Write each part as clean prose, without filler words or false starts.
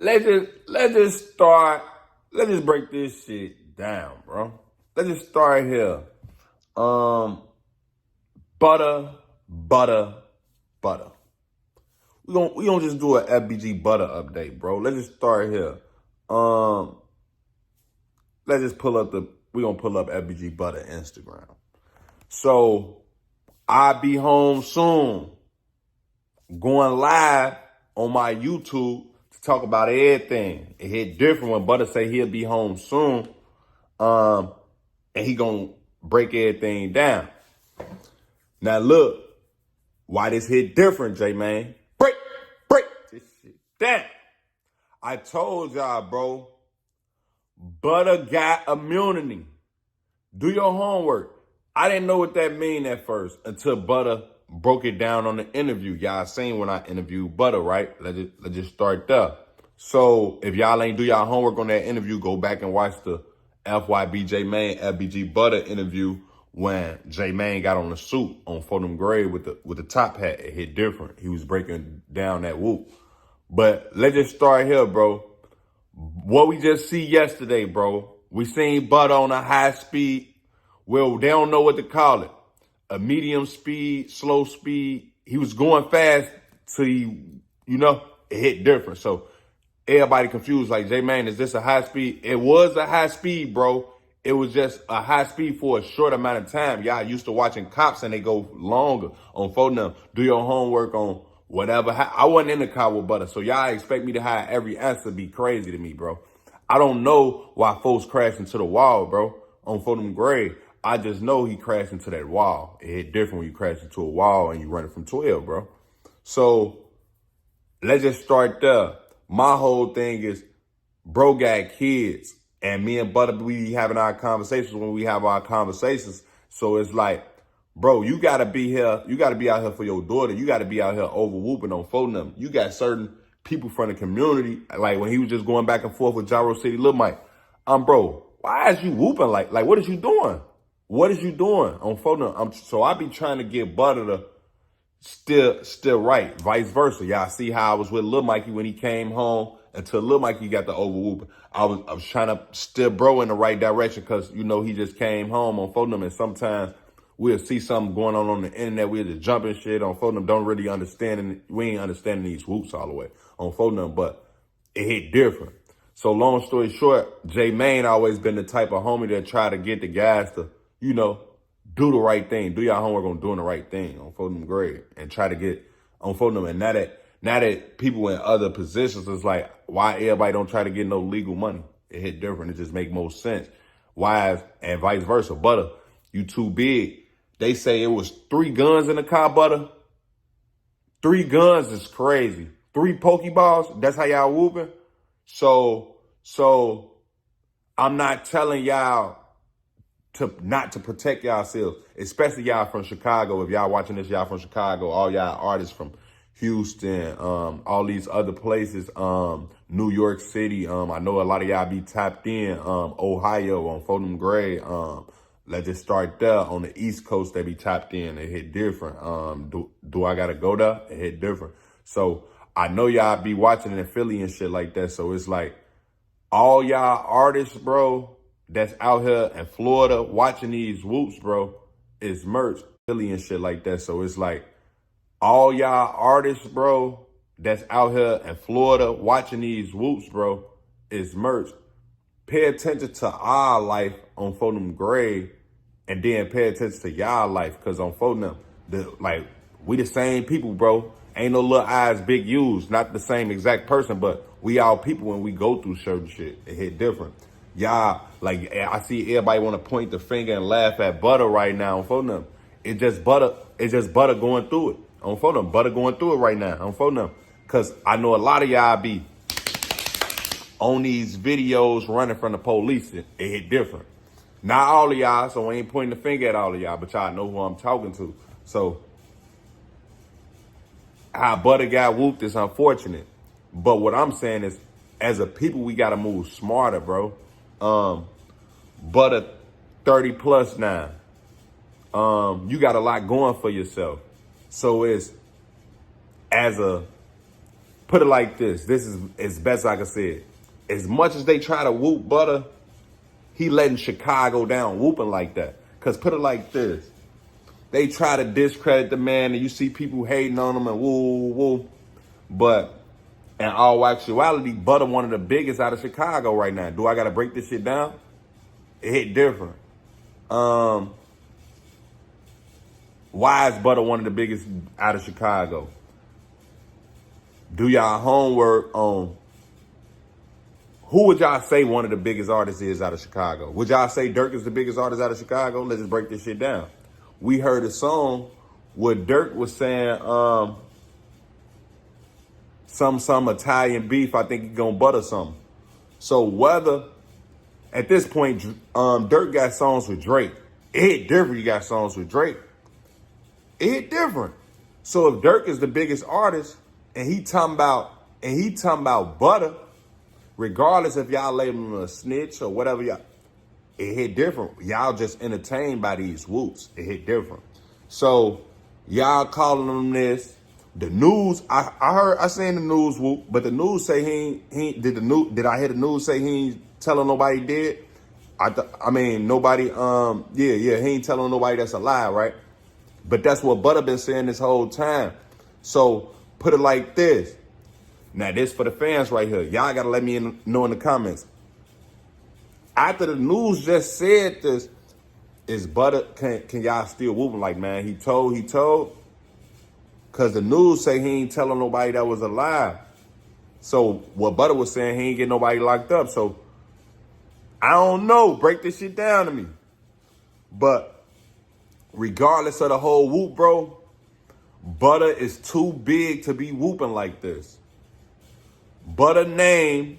let's just break this shit down, bro. Let's just start here. Butter, butter, butter. We gonna just do an FBG Butta update, bro. Let's just start here. Let's just we gonna pull up FBG Butta Instagram. So I be home soon. Going live on my YouTube to talk about everything. It hit different when Butta say he'll be home soon. And he gonna break everything down. Now look, why this hit different, JMane? Break this shit down. I told y'all, bro, Butta got immunity. Do your homework. I didn't know what that mean at first until Butta broke it down on the interview. Y'all seen when I interviewed Butta, right? Let's just start there. So if y'all ain't do y'all homework on that interview, go back and watch the FYB JMane FBG Butta interview when JMane got on the suit on Fulham Gray with the top hat. It hit different. He was breaking down that whoop. But let's just start here, bro. What we just see yesterday, bro. We seen Butta on a high speed. Well, they don't know what to call it. A medium speed, slow speed. He was going fast till it hit different. So everybody confused, like, JMane, is this a high speed? It was a high speed, bro. It was just a high speed for a short amount of time. Y'all used to watching cops and they go longer on phone them. Do your homework on whatever. I wasn't in the car with Butta, so y'all expect me to have every answer be crazy to me, bro. I don't know why folks crash into the wall, bro, on Fulham Gray. I just know he crashed into that wall. It hit different when you crash into a wall and you run it from 12, bro. So let's just start there. My whole thing is, bro got kids, and me and Butta, we having our conversations when we have our conversations. So it's like, bro, you gotta be here. You gotta be out here for your daughter. You gotta be out here over whooping on phone them. You got certain people from the community, like when he was just going back and forth with Gyro City Lil Mike. Bro, why is you whooping? Like what is you doing? What is you doing on phone them? So I be trying to get Butta to still right, vice versa. Y'all see how I was with Lil Mikey when he came home until Lil Mikey got the over whooping. I was trying to steer bro in the right direction because, he just came home on phone them, and sometimes we'll see something going on the internet. We'll just jumping shit on phone them. Don't really understand. We ain't understanding these whoops all the way on phone them, but it hit different. So long story short, JMane always been the type of homie that try to get the guys to, do the right thing. Do your homework on doing the right thing on Fulham Grade and try to get on Fulham. And now that people in other positions, it's like, why everybody don't try to get no legal money? It hit different. It just make more sense. Why, and vice versa. Butta, you too big. They say it was 3 guns in the car, Butta. 3 guns is crazy. 3 Pokeballs, that's how y'all whooping? So I'm not telling y'all not to protect yourselves, especially y'all from Chicago. If y'all watching this, y'all from Chicago, all y'all artists from Houston, all these other places, New York City. I know a lot of y'all be tapped in, Ohio on Fulham Gray. Let's just start there. On the East Coast, they be tapped in. It hit different. Do I gotta go there? It hit different. So I know y'all be watching in Philly and shit like that. So it's like all y'all artists, bro, that's out here in Florida watching these whoops, bro, is merch, Philly and shit like that. So it's like all y'all artists, bro, that's out here in Florida watching these whoops, bro, is merch. Pay attention to our life on Fulham Gray, and then pay attention to y'all life, because on Fulham, we the same people, bro. Ain't no little eyes, big U's, not the same exact person, but we all people when we go through certain shit. It hit different. Y'all, I see everybody want to point the finger and laugh at Butta right now on phone them. It's just Butta going through it on phone them. Butta going through it right now on phone them. Cause I know a lot of y'all be on these videos running from the police. It hit different. Not all of y'all, so I ain't pointing the finger at all of y'all, but y'all know who I'm talking to. So how Butta got whooped is unfortunate. But what I'm saying is, as a people, we gotta move smarter, bro. Butta 30 plus now. You got a lot going for yourself. So it's, as a put it like this. This is as best I can say it. As much as they try to whoop Butta, he letting Chicago down whooping like that. Because put it like this. They try to discredit the man and you see people hating on him and woo, woo, woo. But in all actuality, Butta one of the biggest out of Chicago right now. Do I got to break this shit down? It hit different. Why is Butta one of the biggest out of Chicago? Do y'all homework on who would y'all say one of the biggest artists is out of Chicago? Would y'all say Dirk is the biggest artist out of Chicago? Let's just break this shit down. We heard a song where Dirk was saying some Italian beef. I think he gonna butter something. So whether at this point Dirk got songs with Drake, it hit different. You got songs with Drake, it hit different. So if Dirk is the biggest artist and he talking about Butta, regardless if y'all label him a snitch or whatever, y'all, it hit different. Y'all just entertained by these whoops. It hit different. So y'all calling them this. The news, I seen the news whoop, but the news say did I hear the news say he ain't telling nobody dead? Nobody, he ain't telling nobody that's a lie, right? But that's what Butta been saying this whole time. So put it like this. Now this for the fans right here. Y'all gotta let me know in the comments. After the news just said this, is Butta, can y'all still whoop him like, man, he told? Cause the news say he ain't telling nobody that was alive. So what Butta was saying, he ain't get nobody locked up. So I don't know, break this shit down to me. But regardless of the whole whoop, bro, Butta is too big to be whooping like this. Butta name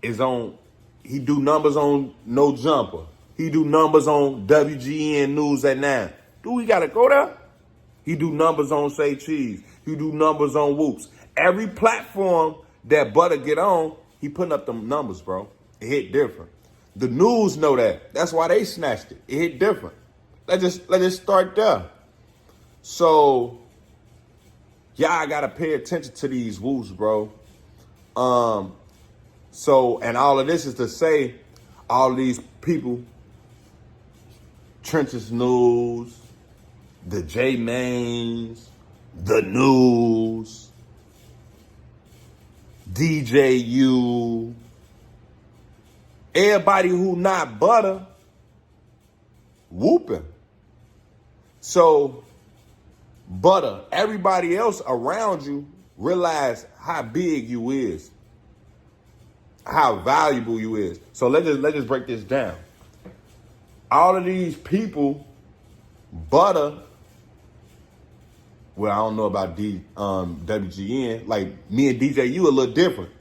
is on, he do numbers on No Jumper. He do numbers on WGN News at 9. Do we gotta go there? He do numbers on Say Cheese. He do numbers on Whoops. Every platform that Butta get on, he putting up them numbers, bro. It hit different. The news know that. That's why they snatched it. It hit different. Let's just start there. So y'all gotta pay attention to these whoops, bro. So, and all of this is to say, all these people, Trenches News, the JManes, the News, DJU, everybody who not Butta, whooping. So, Butta, everybody else around you realize how big you is, how valuable you is. So let's just break this down. All of these people, Butta, well, I don't know about WGN. Like me and DJU a little different.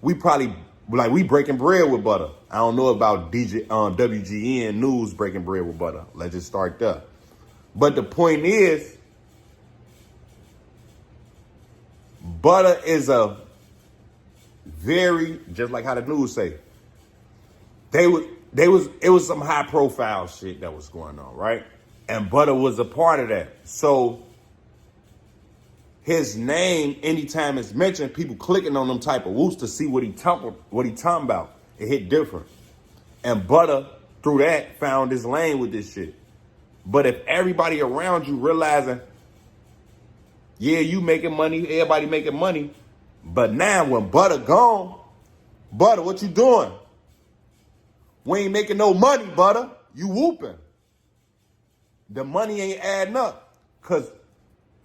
We probably we breaking bread with Butta. I don't know about WGN News breaking bread with Butta. Let's just start there. But the point is, Butta is a very, just like how the news say, it was some high profile shit that was going on, right? And Butta was a part of that. So his name, anytime it's mentioned, people clicking on them type of whoops to see what he talking about. It hit different. And Butta, through that, found his lane with this shit. But if everybody around you realizing, yeah, you making money, everybody making money, but now when Butta gone, Butta, what you doing? We ain't making no money, Butta. You whooping. The money ain't adding up because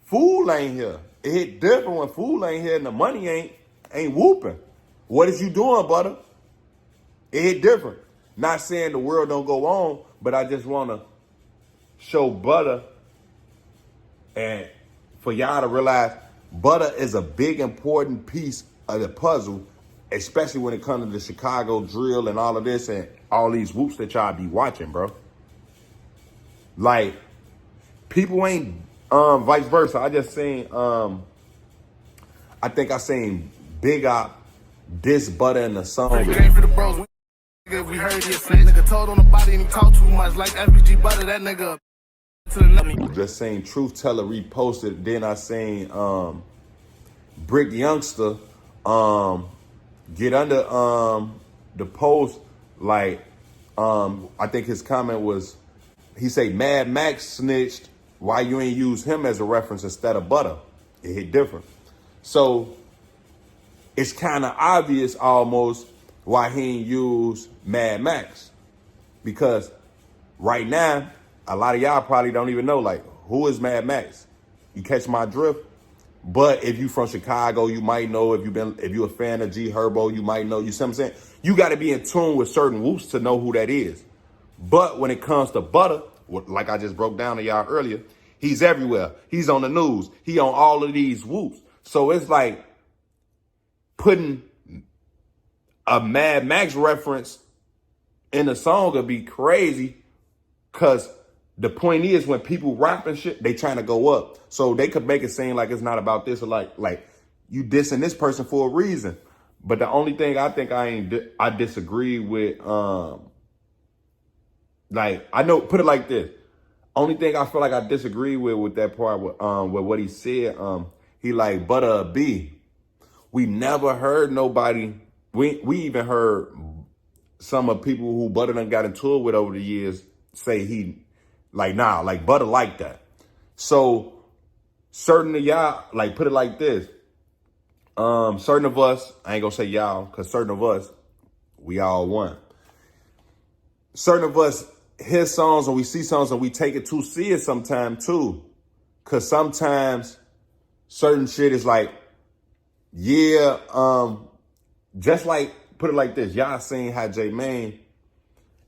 Fool ain't here. It hit different when Fool ain't here and the money ain't whooping. What is you doing, Butta? It hit different. Not saying the world don't go on, but I just want to show Butta and for y'all to realize Butta is a big, important piece of the puzzle, especially when it comes to the Chicago drill and all of this and all these whoops that y'all be watching, bro. Like, people ain't vice versa. I just seen, I think I seen Big Op diss Butta in the song. We heard this nigga told on the body and he talk too much like FBG Butta, that nigga. Just saying Truth Teller reposted. Then I seen Brick Youngster get under the post, like I think his comment was, he say Mad Max snitched, why you ain't use him as a reference instead of Butta? It hit different. So it's kind of obvious almost why he ain't use Mad Max, because right now a lot of y'all probably don't even know, like, who is Mad Max? You catch my drift? But if you from Chicago, you might know. If you a fan of G Herbo, you might know. You see what I'm saying? You got to be in tune with certain whoops to know who that is. But when it comes to Butta, like I just broke down to y'all earlier, he's everywhere. He's on the news. He on all of these whoops. So it's like putting a Mad Max reference in a song would be crazy, because the point is, when people rap and shit, they trying to go up. So they could make it seem like it's not about this, or like you dissing this person for a reason. But the only thing I think I disagree with, like, I know, put it like this. Only thing I feel like I disagree with that part with what he said, he like Butta B. We never heard nobody, we even heard some of people who Butta done got into it with over the years say he, like, nah, like Butta like that. So certain of y'all, like, put it like this. Certain of us, I ain't gonna say y'all, because certain of us, we all one. Certain of us hear songs and we see songs and we take it too serious sometimes too. Because sometimes certain shit is like, yeah, just like, put it like this. Y'all seen how JMane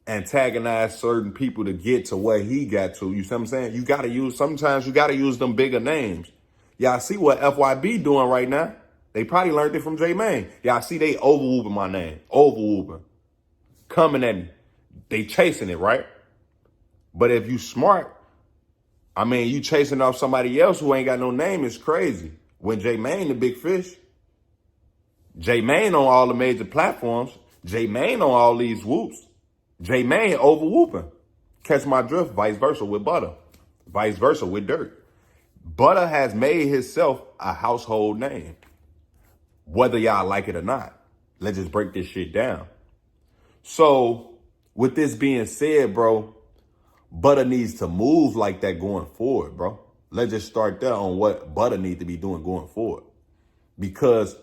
antagonized certain people to get to where he got to. You see what I'm saying? Sometimes you gotta use them bigger names. Y'all see what FYB doing right now? They probably learned it from JMane. Y'all see they overwhooping my name. Overwhooping. Coming at me. They chasing it, right? But if you smart, I mean, you chasing off somebody else who ain't got no name is crazy. When JMane the big fish, JMane on all the major platforms, JMane on all these whoops, JMane over whooping. Catch my drift, vice versa with Butta. Vice versa with Dirt. Butta has made himself a household name. Whether y'all like it or not. Let's just break this shit down. So, with this being said, bro, Butta needs to move like that going forward, bro. Let's just start there on what Butta needs to be doing going forward. Because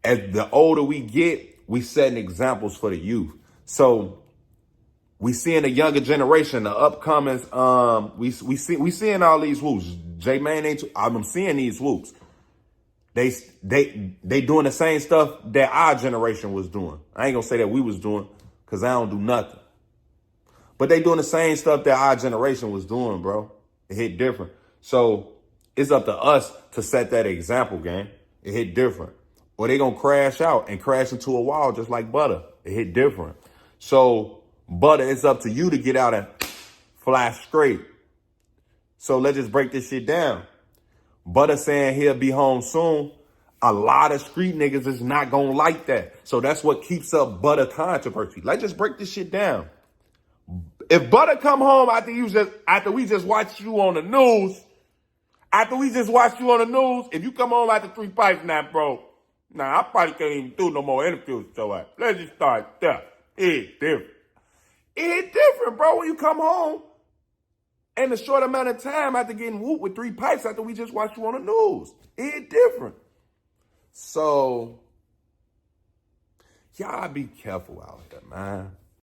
as the older we get, we setting examples for the youth. So we seeing the younger generation, the upcomings, we seeing all these whoops. JMane I'm seeing these whoops. They doing the same stuff that our generation was doing. I ain't gonna say that we was doing, because I don't do nothing. But they doing the same stuff that our generation was doing, bro. It hit different. So it's up to us to set that example, gang. It hit different. Or they gonna crash out and crash into a wall just like Butta. It hit different. So Butta, it's up to you to get out and fly straight. So let's just break this shit down. Butta saying he'll be home soon. A lot of street niggas is not gonna like that. So that's what keeps up Butta controversy. Let's just break this shit down. If Butta come home after we just watch you on the news, if you come home after 3 pipes now, bro, I probably can't even do no more interviews with your ass. Let's just start there. It's different. It's different, bro, when you come home in a short amount of time after getting whooped with 3 pipes after we just watched you on the news. It's different. So, y'all be careful out there, man.